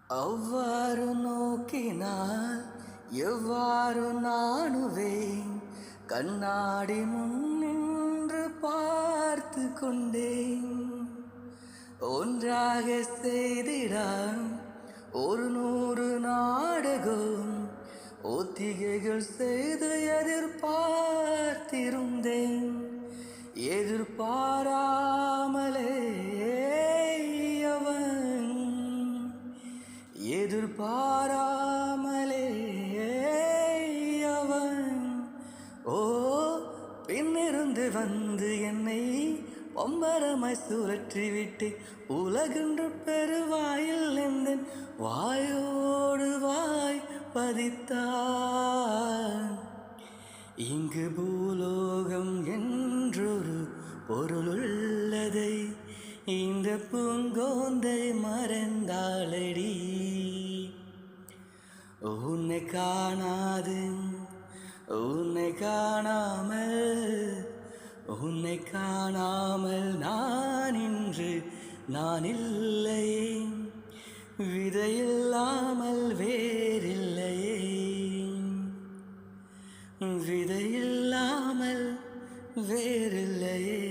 அவ்வாறு நோக்கினால் எவ்வாறு நாணுவேன். கண்ணாடி முன் நின்று பார்த்து கொண்டேன். ஒன்றாக செய்திடாம் ஒரு 100 நாடகம் ஒத்திகைகள் செய்து எதிர்பார்த்திருந்தேன். எதிர்பாராமலே அவன் எதிர்பாராமலே அவன் ஓ பின்னிருந்து வந்து என்னை பொம்பரமாய் சுழற்றிவிட்டு உலகென்று பெருவாயில் எந்தன் வாயோடு வாய் பதித்தான். இங்கு பூலோகம் என்றொரு பொருளுள்ளதை இந்த பூங்கோந்தை மறந்தாளடி. உன்னை காணாது உன்னை காணாமல் நான் இன்று நான் இல்லையே. விதையில்லாமல் வேறில்லையே. விதையில்லாமல் வேறில்லையே.